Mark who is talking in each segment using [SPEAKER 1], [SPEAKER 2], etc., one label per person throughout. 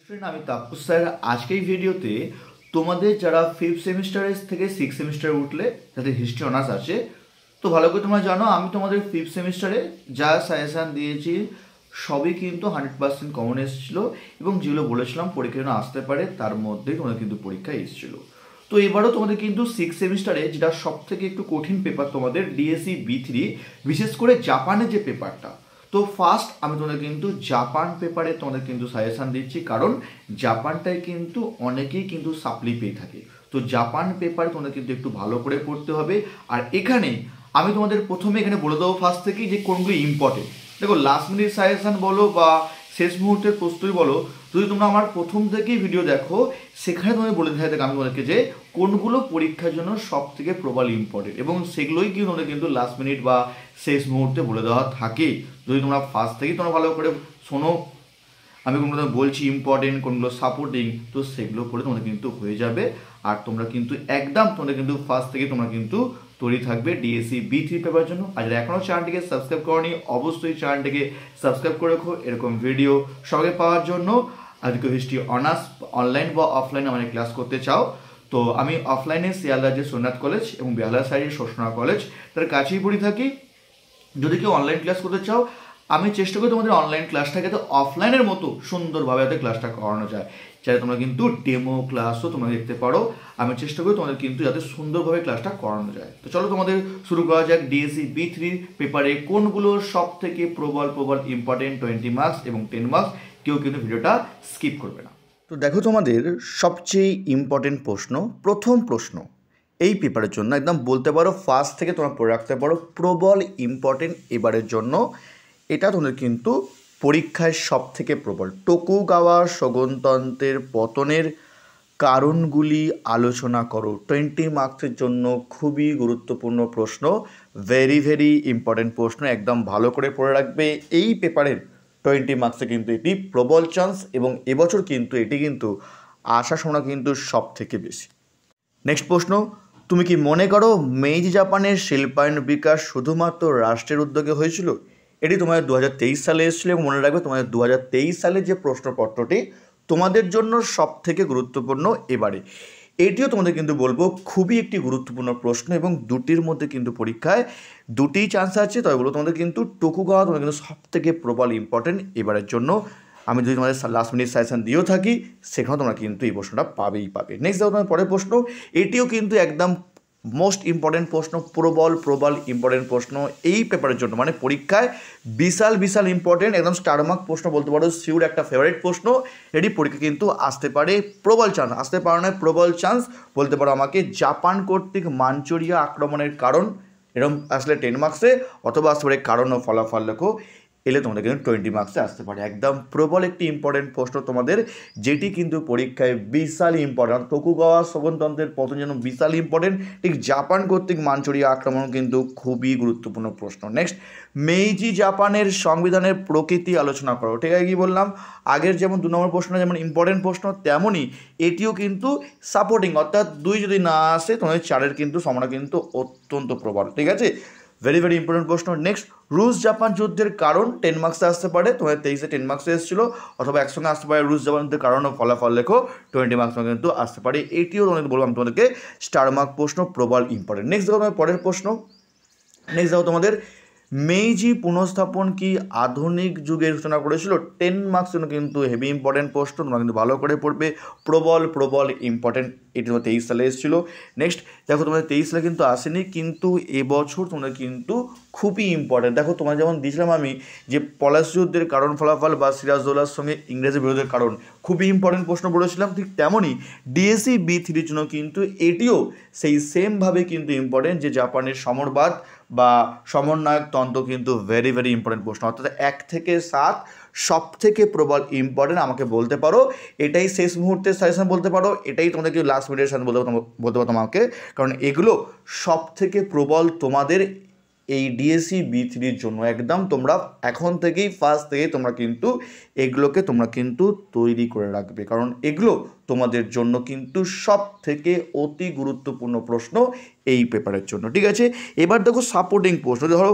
[SPEAKER 1] Student আমি Tapas sir আজকের এই ভিডিওতে তোমাদের যারা 5th সেমিস্টারের থেকে 6th সেমিস্টারে উঠলে যাদের হিস্ট্রি অনার্স আছে তো ভালো করে তোমরা জানো আমি তোমাদের 5th সেমিস্টারে যা সাজেশন দিয়েছি সবই কিন্তু 100% কমন এসেছিল এবং যেগুলো বলেছিলাম পরীক্ষা যেন আসতে পারে তার মধ্যেই তোমাদের কিন্তু পরীক্ষা এসেছিল। তো এবারও তোমাদের কিন্তু 6th সেমিস্টারে যেটা সব থেকে একটু কঠিন পেপার তোমাদের ডিএসসি B3 বিশেষ করে জাপানের যে পেপারটা। তো ফার্স্ট আমি তোমাদের কিন্তু জাপান পেপারে তোমাদের কিন্তু সাজেশান দিচ্ছি, কারণ জাপানটায় কিন্তু অনেকেই কিন্তু সাপ্লি পেয়ে থাকে। তো জাপান পেপারে তোমাদের কিন্তু একটু ভালো করে পড়তে হবে। আর এখানে আমি তোমাদের প্রথমে এখানে বলে দেবো ফার্স্ট থেকেই যে কোনগুলো ইম্পর্টেন্ট। দেখো লাস্ট মিনিট সাজেশান বলো বা শেষ মুহূর্তের প্রস্তুতি বলো, যদি তোমরা আমার প্রথম থেকেই ভিডিও দেখো সেখানে তোমাদের বলে দেওয়া থাকে আমি তোমাদেরকে যে কোনগুলো পরীক্ষার জন্য সব থেকে প্রবল ইম্পর্টেন্ট, এবং সেগুলোই কিন্তু তোমাদের কিন্তু লাস্ট মিনিট বা শেষ মুহূর্তে বলে দেওয়া থাকে। যদি তোমরা ফার্স্ট থেকেই তোমরা ভালো করে শোনো আমি কোনগুলো বলছি ইম্পর্টেন্ট কোনগুলো সাপোর্টিং, তো সেগুলো করে তোমাদের কিন্তু হয়ে যাবে। আর তোমরা কিন্তু একদম তোমাদের কিন্তু ফার্স্ট থেকে তোমরা কিন্তু তৈরি থাকবে ডিএসসি B3 পেপারের জন্য। আর যারা এখনও চ্যানেলটিকে সাবস্ক্রাইব করনি অবশ্যই চ্যানেলটিকে সাবস্ক্রাইব করে রাখো এরকম ভিডিও সবাই পাওয়ার জন্য। আজকে হিস্ট্রি অনার্স অনলাইন বা অফলাইনে আমাদের ক্লাস করতে চাও তো আমি অফলাইনে শিয়ালদা যে সোমনাথ কলেজ এবং বেহালা সাইডের শোষণা কলেজ তার কাছেই পড়ে থাকি। যদি কেউ অনলাইন ক্লাস করতে চাও আমি চেষ্টা করি তোমাদের অনলাইন ক্লাসটাকে তো অফলাইনের মতো সুন্দরভাবে যাতে ক্লাসটা করানো যায়, যাতে তোমরা কিন্তু ডেমো ক্লাসও তোমরা দেখতে পারো। আমি চেষ্টা করি তোমাদের কিন্তু যাতে সুন্দরভাবে ক্লাসটা করানো যায়। তো চলো তোমাদের শুরু করা যাক ডিএসসি B3 পেপারে কোনগুলো সব থেকে প্রবল ইম্পর্টেন্ট 20 মার্কস এবং 10 মার্কস। কেউ কিন্তু ভিডিওটা স্কিপ করবে না। তো দেখো তোমাদের সবচেয়ে ইম্পর্টেন্ট প্রশ্ন, প্রথম প্রশ্ন এই পেপারের জন্য একদম বলতে পারো ফার্স্ট থেকে তোমরা পড়ে রাখতে পারো প্রবল ইম্পর্টেন্ট এবারের জন্য। এটা তোমাদের কিন্তু পরীক্ষায় সব থেকে প্রবল টোকুগাওয়া শোগুনতন্ত্রের পতনের কারণগুলি আলোচনা করো। 20 মার্কসের জন্য খুবই গুরুত্বপূর্ণ প্রশ্ন, ভেরি ইম্পর্টেন্ট প্রশ্ন, একদম ভালো করে পড়ে রাখবে। এই পেপারের 20 মার্কসে কিন্তু এটি প্রবল চান্স এবং এবছর কিন্তু এটি কিন্তু আশা শোনা কিন্তু সব থেকে বেশি। নেক্সট প্রশ্ন, তুমি কি মনে করো মেইজি জাপানের শিল্পায়ন বিকাশ শুধুমাত্র রাষ্ট্রের উদ্যোগে হয়েছিল? এটি তোমাদের 2023 সালে এসেছিল এবং মনে রাখবে তোমাদের 2023 সালের যে প্রশ্নপত্রটি তোমাদের জন্য সব থেকে গুরুত্বপূর্ণ এবারে। এটিও তোমাদের কিন্তু বলবো খুবই একটি গুরুত্বপূর্ণ প্রশ্ন এবং দুটির মধ্যে কিন্তু পরীক্ষায় দুটিই চান্স আছে। তবে বলবো তোমাদের কিন্তু টোকুগাওয়া তোমাদের কিন্তু সব থেকে প্রবল ইম্পর্টেন্ট এবারের জন্য। আমি যদি তোমাদের লাস্ট মিনিট সাজেশন দিয়েও থাকি সেখানেও তোমরা কিন্তু এই প্রশ্নটা পাবে। নেক্সট দেখো তোমার পরের প্রশ্ন, এটিও কিন্তু একদম মোস্ট ইম্পর্টেন্ট প্রশ্ন, প্রবল ইম্পর্টেন্ট প্রশ্ন এই পেপারের জন্য, মানে পরীক্ষায় বিশাল ইম্পর্টেন্ট একদম স্টার মার্ক প্রশ্ন বলতে পারো, শিওর একটা ফেভারিট প্রশ্ন। এটি পরীক্ষা কিন্তু আসতে পারে, প্রবল চান্স আসতে পারে না প্রবল চান্স বলতে পারো আমাকে। জাপান কর্তৃক মাঞ্চুরিয়া আক্রমণের কারণ এরকম আসলে 10 মার্কসে, অথবা আসতে পারে কারণ ও ফলাফল লেখো, এলে তোমাদের কিন্তু 20 মার্কসে আসতে পারে। একদম প্রবল একটি ইম্পর্টেন্ট প্রশ্ন তোমাদের, যেটি কিন্তু পরীক্ষায় বিশাল ইম্পর্টেন্ট। টোকুগাওয়া শোগুনতন্ত্রের পতন যেন বিশাল ইম্পর্টেন্ট, ঠিক জাপান কর্তৃক মাঞ্চুরিয়া আক্রমণ কিন্তু খুবই গুরুত্বপূর্ণ প্রশ্ন। নেক্সট, মেইজি জাপানের সংবিধানের প্রকৃতি আলোচনা করো। ঠিক আছে, কি বললাম আগের যেমন 2 নম্বর প্রশ্ন যেমন ইম্পর্টেন্ট প্রশ্ন, তেমনই এটিও কিন্তু সাপোর্টিং, অর্থাৎ 2 যদি না আসে তোমাদের 4-এর কিন্তু সম্ভাবনা কিন্তু অত্যন্ত প্রবল। ঠিক আছে, ভেরি ইম্পর্টেন্ট প্রশ্ন। নেক্সট, রুশ জাপান যুদ্ধের কারণ 10 মার্কসে আসতে পারে, তোমাদের 23-এ 10 মার্কসে এসেছিল, অথবা একসঙ্গে আসতে পারে রুশ জাপান যুদ্ধের কারণ ও ফলাফল লেখো, 20 মার্কস কিন্তু আসতে পারে। এটিও তোমাদের বলবো আমি তোমাদেরকে স্টার মার্ক প্রশ্ন, প্রবল ইম্পর্টেন্ট। নেক্সট দেখো তোমাদের পরের প্রশ্ন, নেক্সট দেখো তোমাদের মেইজি পুনঃস্থাপন কি আধুনিক যুগের সূচনা করেছিল? 10 মার্কস জন্য কিন্তু হেভি ইম্পর্টেন্ট প্রশ্ন, তোমরা কিন্তু ভালো করে পড়বে, প্রবল ইম্পর্টেন্ট। এটি 23 সালে এসেছিল। নেক্সট দেখো তোমাদের 23 সালে কিন্তু আসেনি, কিন্তু এবছর তোমরা কিন্তু খুবই ইম্পর্টেন্ট। দেখো তোমার যেমন দিয়েছিলাম আমি যে পলাশ যুদ্ধের কারণ ফলাফল বা সিরাজদৌল্লার সঙ্গে ইংরেজের বিরোধের কারণ খুবই ইম্পর্টেন্ট প্রশ্ন বলেছিলাম, ঠিক তেমনই ডিএসসি B3 জন্য কিন্তু এটিও সেই সেমভাবে কিন্তু ইম্পর্টেন্ট, যে জাপানের সমরবাদ বা সমন্বয়ক তন্ত্র কিন্তু ভেরি ইম্পর্টেন্ট প্রশ্ন, অর্থাৎ 1 থেকে 7 সব থেকে প্রবল ইম্পর্টেন্ট আমাকে বলতে পারো। এটাই শেষ মুহূর্তের সাজেশন বলতে পারো, এটাই তোমাদেরকে লাস্ট মিনিটের সাথে বলতে পারো তোমাকে, কারণ এগুলো সব থেকে প্রবল তোমাদের এই ডিএসসি B3-র জন্য। একদম তোমরা এখন থেকেই ফার্স্ট থেকেই তোমরা কিন্তু এগুলোকে তোমরা কিন্তু তৈরি করে রাখবে, কারণ এগুলো তোমাদের জন্য কিন্তু সব থেকে অতি গুরুত্বপূর্ণ প্রশ্ন এই পেপারের জন্য। ঠিক আছে, এবার দেখো সাপোর্টিং প্রশ্ন। ধরো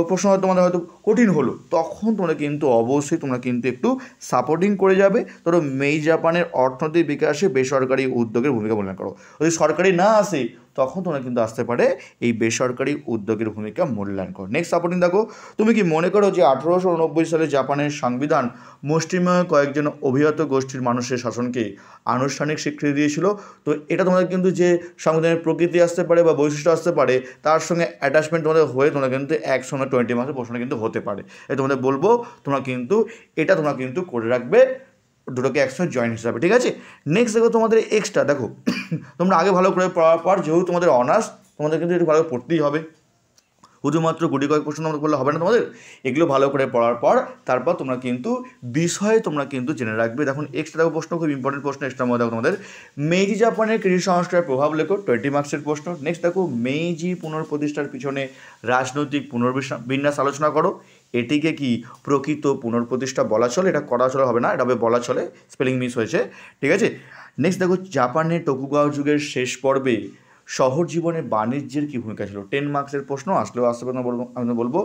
[SPEAKER 1] প্রশ্ন হয়তো তোমাদের হয়তো কঠিন হলো, তখন তোমরা কিন্তু অবশ্যই তোমরা কিন্তু একটু সাপোর্টিং করে যাবে। ধরো মেই জাপানের অর্থনৈতিক বিকাশে বেসরকারি উদ্যোগের ভূমিকা মূল্যায়ন করো। যদি সরকারি না আসে তখন তোমরা কিন্তু আসতে পারে এই বেসরকারি উদ্যোগের ভূমিকা মূল্যায়ন করো। নেক্সট সাপোর্টিং দেখো, তুমি কি মনে করো যে 1889 সালে জাপানের সংবিধান মুষ্টিমেয় কয়েকজন অভিজাত গোষ্ঠীর মানুষের শাসনকে আনুষ্ঠানিক স্বীকৃতি দিয়েছিল? তো এটা তোমাদের কিন্তু যে সংবিধানের প্রকৃতি আসতে পারে বা বৈশিষ্ট্য আসতে পারে, তার সঙ্গে অ্যাটাচমেন্ট তোমাদের হয়ে তোমরা কিন্তু 120 মার্কের প্রশ্ন কিন্তু হতে পারে। এই তোমাদের বলবো তোমরা কিন্তু এটা তোমরা কিন্তু করে রাখবে দুটোকে একসঙ্গে জয়েন্ট হিসাবে। ঠিক আছে, নেক্সট দেখো তোমাদের এক্সট্রা। দেখো তোমরা আগে ভালো করে পড়ার পর, যেহেতু তোমাদের অনার্স, তোমাদের কিন্তু একটু ভালো করে পড়তেই হবে। শুধুমাত্র গুটি কয়েক প্রশ্ন তোমরা করলে হবে না, তোমাদের এগুলো ভালো করে পড়ার পর তারপর তোমরা কিন্তু বিষয়ে তোমরা কিন্তু জেনে রাখবে। দেখুন এক্সট্রা দেখো প্রশ্ন, খুব ইম্পর্টেন্ট প্রশ্ন এক্সট্রা মধ্যে দেখো তোমাদের মেইজি জাপানের কৃষি সংস্কারের প্রভাব লেখো, 20 মার্কসের প্রশ্ন। নেক্সট দেখো মেইজি পুনর্প্রতিষ্ঠার পিছনে রাজনৈতিক পুনর্বিন্যাস আলোচনা করো। এটিকে কি প্রকৃত পুনর্প্রতিষ্ঠা বলা চলে? এটা করা চলে হবে না, এটা হবে বলা চলে, স্পেলিং মিস হয়েছে। ঠিক আছে, নেক্সট দেখো জাপানের টোকুগাওয়া যুগের শেষ পর্বে শহর জীবনে বাণিজ্যের কী ভূমিকা ছিল? 10 মার্কসের প্রশ্ন, আসলেও আসতে পারে না বলবো, আমি বলবো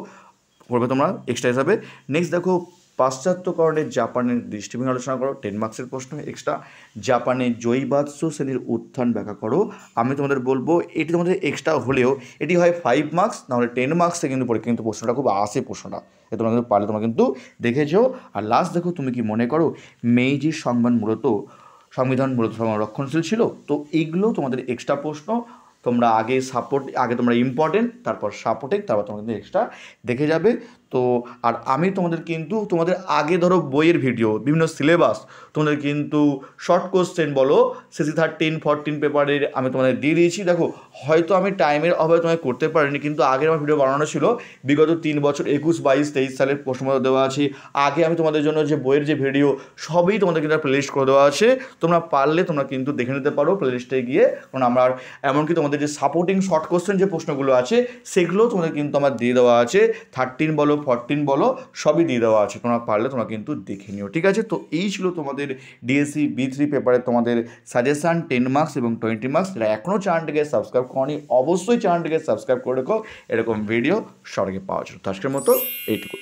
[SPEAKER 1] পড়বে তোমরা এক্সট্রা হিসাবে। নেক্সট দেখো পাশ্চাত্যকরণে জাপানের দৃষ্টিভঙ্গি আলোচনা করো, 10 মার্কসের প্রশ্ন এক্সট্রা। জাপানে জৈবাস্য শ্রেণীর উত্থান ব্যাখ্যা করো। আমি তোমাদের বলবো এটি তোমাদের এক্সট্রা হলেও এটি হয় 5 মার্কস, নাহলে 10 মার্কসে কিন্তু পড়ে, কিন্তু প্রশ্নটা খুব আসে প্রশ্নটা, এ তোমরা কিন্তু পারলে তোমরা কিন্তু দেখেছো। আর লাস্ট দেখো তুমি কি মনে করো মেইজির সংবিধান মূলত রক্ষণশীল ছিল? তো এইগুলো তোমাদের এক্সট্রা প্রশ্ন। তোমরা আগে তোমরা ইম্পর্টেন্ট, তারপর সাপোর্টিং, তারপর তোমরা কিন্তু এক্সট্রা দেখে যাবে। তো আর আমি তোমাদের কিন্তু তোমাদের আগে ধরো বইয়ের ভিডিও, বিভিন্ন সিলেবাস, তোমাদের কিন্তু শর্ট কোশ্চেন বলো সিসি 13, 14 পেপারের আমি তোমাদের দিয়ে দিয়েছি। দেখো হয়তো আমি টাইমের অভাবে তোমায় করতে পারিনি, কিন্তু আগের আমার ভিডিও বানানো ছিল বিগত 3 বছর 21, 22, 23 সালের প্রশ্নপত্র দেওয়া আছে। আগে আমি তোমাদের জন্য যে বইয়ের যে ভিডিও সবই তোমাদের কিন্তু প্লেলিস্ট করে দেওয়া আছে, তোমরা পারলে তোমরা কিন্তু দেখে নিতে পারো প্লেলিস্টে গিয়ে। কারণ আমার এমনকি তোমাদের যে সাপোর্টিং শর্ট কোশ্চেন যে প্রশ্নগুলো আছে সেগুলোও তোমাদের কিন্তু আমার দিয়ে দেওয়া আছে, 13 বলো 14 বলো সবই দিয়ে দেওয়া আছে, তোমরা পারলে তোমরা কিন্তু দেখে নিও। ঠিক আছে, তো এই ছিল তোমাদের ডিএসসি B3 পেপারে তোমাদের সাজেশান 10 মার্কস এবং 20 মার্কস। যারা এখনও চ্যানেলটিকে সাবস্ক্রাইব করনি অবশ্যই চ্যানেলটিকে সাবস্ক্রাইব করে রেখো এরকম ভিডিও সবার আগে পাওয়ার জন্য। তো আজকের মতো এইটুকু।